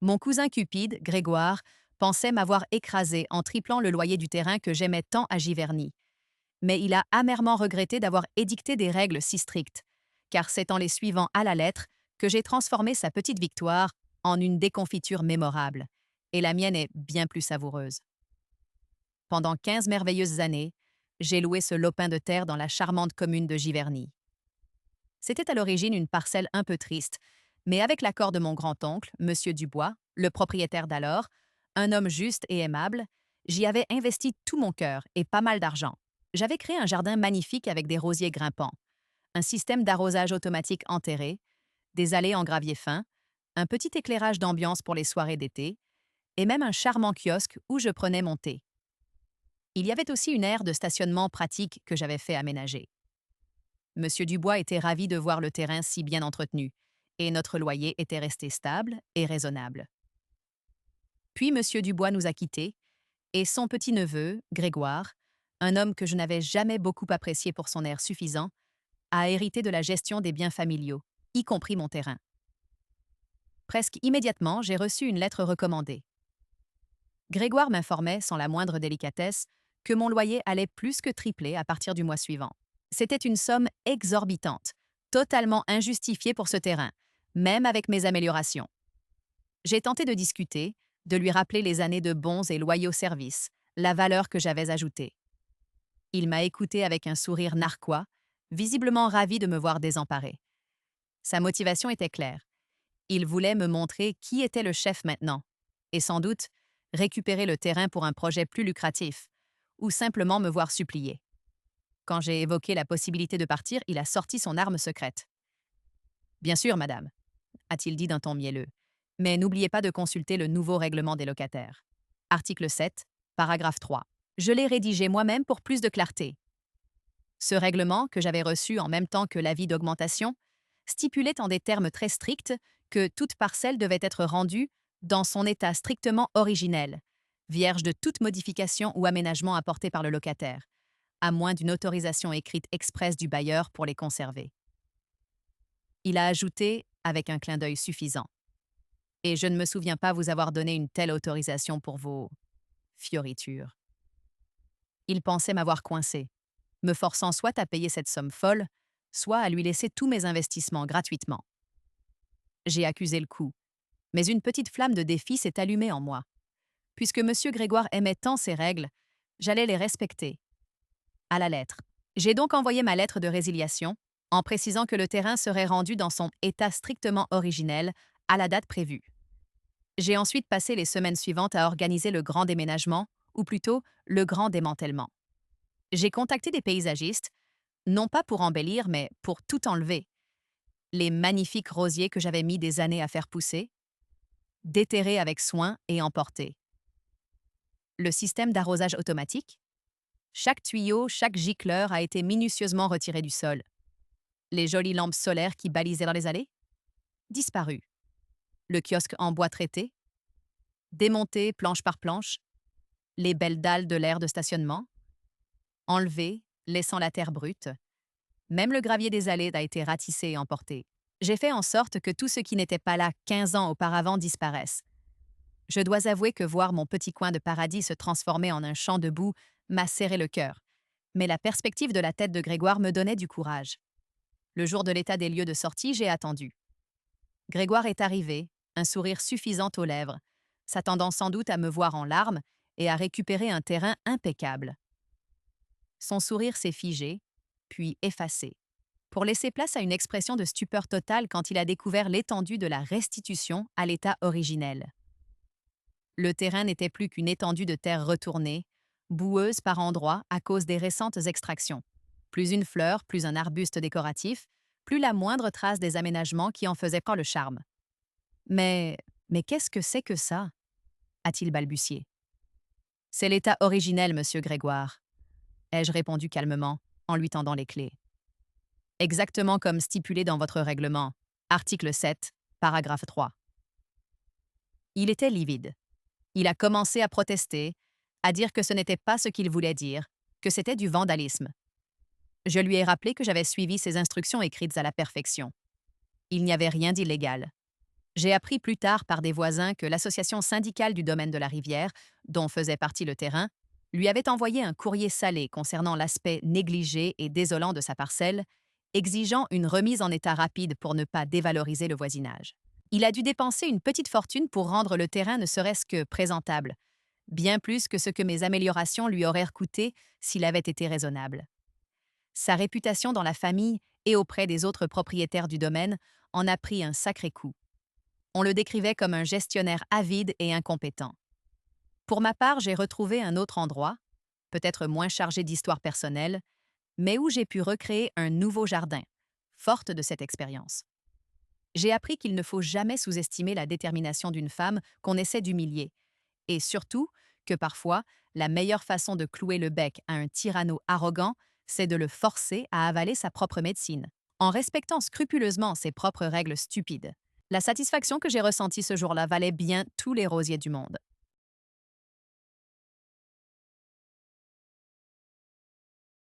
Mon cousin Cupide, Grégoire, pensait m'avoir écrasé en triplant le loyer du terrain que j'aimais tant à Giverny. Mais il a amèrement regretté d'avoir édicté des règles si strictes, car c'est en les suivant à la lettre que j'ai transformé sa petite victoire en une déconfiture mémorable, et la mienne est bien plus savoureuse. Pendant 15 merveilleuses années, j'ai loué ce lopin de terre dans la charmante commune de Giverny. C'était à l'origine une parcelle un peu triste, mais avec l'accord de mon grand-oncle, Monsieur Dubois, le propriétaire d'alors, un homme juste et aimable, j'y avais investi tout mon cœur et pas mal d'argent. J'avais créé un jardin magnifique avec des rosiers grimpants, un système d'arrosage automatique enterré, des allées en gravier fin, un petit éclairage d'ambiance pour les soirées d'été, et même un charmant kiosque où je prenais mon thé. Il y avait aussi une aire de stationnement pratique que j'avais fait aménager. Monsieur Dubois était ravi de voir le terrain si bien entretenu, et notre loyer était resté stable et raisonnable. Puis Monsieur Dubois nous a quittés, et son petit-neveu, Grégoire, un homme que je n'avais jamais beaucoup apprécié pour son air suffisant, a hérité de la gestion des biens familiaux, y compris mon terrain. Presque immédiatement, j'ai reçu une lettre recommandée. Grégoire m'informait, sans la moindre délicatesse, que mon loyer allait plus que tripler à partir du mois suivant. C'était une somme exorbitante, totalement injustifiée pour ce terrain, même avec mes améliorations. J'ai tenté de discuter, de lui rappeler les années de bons et loyaux services, la valeur que j'avais ajoutée. Il m'a écouté avec un sourire narquois, visiblement ravi de me voir désemparé. Sa motivation était claire. Il voulait me montrer qui était le chef maintenant, et sans doute récupérer le terrain pour un projet plus lucratif, ou simplement me voir supplier. Quand j'ai évoqué la possibilité de partir, il a sorti son arme secrète. Bien sûr, madame, a-t-il dit d'un ton mielleux, mais n'oubliez pas de consulter le nouveau règlement des locataires. Article 7, paragraphe 3. Je l'ai rédigé moi-même pour plus de clarté. Ce règlement, que j'avais reçu en même temps que l'avis d'augmentation, stipulait en des termes très stricts que toute parcelle devait être rendue dans son état strictement originel, vierge de toute modification ou aménagement apporté par le locataire, à moins d'une autorisation écrite expresse du bailleur pour les conserver. Il a ajouté, avec un clin d'œil suffisant. Et je ne me souviens pas vous avoir donné une telle autorisation pour vos fioritures. Il pensait m'avoir coincé, me forçant soit à payer cette somme folle, soit à lui laisser tous mes investissements gratuitement. J'ai accusé le coup, mais une petite flamme de défi s'est allumée en moi. Puisque M. Grégoire aimait tant ces règles, j'allais les respecter, à la lettre. J'ai donc envoyé ma lettre de résiliation, en précisant que le terrain serait rendu dans son état strictement originel à la date prévue. J'ai ensuite passé les semaines suivantes à organiser le grand déménagement, ou plutôt le grand démantèlement. J'ai contacté des paysagistes, non pas pour embellir, mais pour tout enlever. Les magnifiques rosiers que j'avais mis des années à faire pousser, déterrer avec soin et emporter. Le système d'arrosage automatique. Chaque tuyau, chaque gicleur a été minutieusement retiré du sol. Les jolies lampes solaires qui balisaient dans les allées. Disparu. Le kiosque en bois traité. Démonté planche par planche. Les belles dalles de l'aire de stationnement. Enlevé, laissant la terre brute. Même le gravier des allées a été ratissé et emporté. J'ai fait en sorte que tout ce qui n'était pas là 15 ans auparavant disparaisse. Je dois avouer que voir mon petit coin de paradis se transformer en un champ de boue m'a serré le cœur. Mais la perspective de la tête de Grégoire me donnait du courage. Le jour de l'état des lieux de sortie, j'ai attendu. Grégoire est arrivé, un sourire suffisant aux lèvres, s'attendant sans doute à me voir en larmes et à récupérer un terrain impeccable. Son sourire s'est figé, puis effacé, pour laisser place à une expression de stupeur totale quand il a découvert l'étendue de la restitution à l'état originel. Le terrain n'était plus qu'une étendue de terre retournée, boueuse par endroits à cause des récentes extractions. Plus une fleur, plus un arbuste décoratif, plus la moindre trace des aménagements qui en faisaient pas le charme. Mais, mais qu'est-ce que c'est que ça? A-t-il balbutié. C'est l'état originel, monsieur Grégoire, ai-je répondu calmement, en lui tendant les clés. Exactement comme stipulé dans votre règlement, article 7, paragraphe 3. Il était livide. Il a commencé à protester, à dire que ce n'était pas ce qu'il voulait dire, que c'était du vandalisme. Je lui ai rappelé que j'avais suivi ses instructions écrites à la perfection. Il n'y avait rien d'illégal. J'ai appris plus tard par des voisins que l'association syndicale du domaine de la rivière, dont faisait partie le terrain, lui avait envoyé un courrier salé concernant l'aspect négligé et désolant de sa parcelle, exigeant une remise en état rapide pour ne pas dévaloriser le voisinage. Il a dû dépenser une petite fortune pour rendre le terrain ne serait-ce que présentable, bien plus que ce que mes améliorations lui auraient coûté s'il avait été raisonnable. Sa réputation dans la famille et auprès des autres propriétaires du domaine en a pris un sacré coup. On le décrivait comme un gestionnaire avide et incompétent. Pour ma part, j'ai retrouvé un autre endroit, peut-être moins chargé d'histoire personnelle, mais où j'ai pu recréer un nouveau jardin, forte de cette expérience. J'ai appris qu'il ne faut jamais sous-estimer la détermination d'une femme qu'on essaie d'humilier, et surtout que parfois, la meilleure façon de clouer le bec à un tyranno arrogant, c'est de le forcer à avaler sa propre médecine, en respectant scrupuleusement ses propres règles stupides. La satisfaction que j'ai ressentie ce jour-là valait bien tous les rosiers du monde.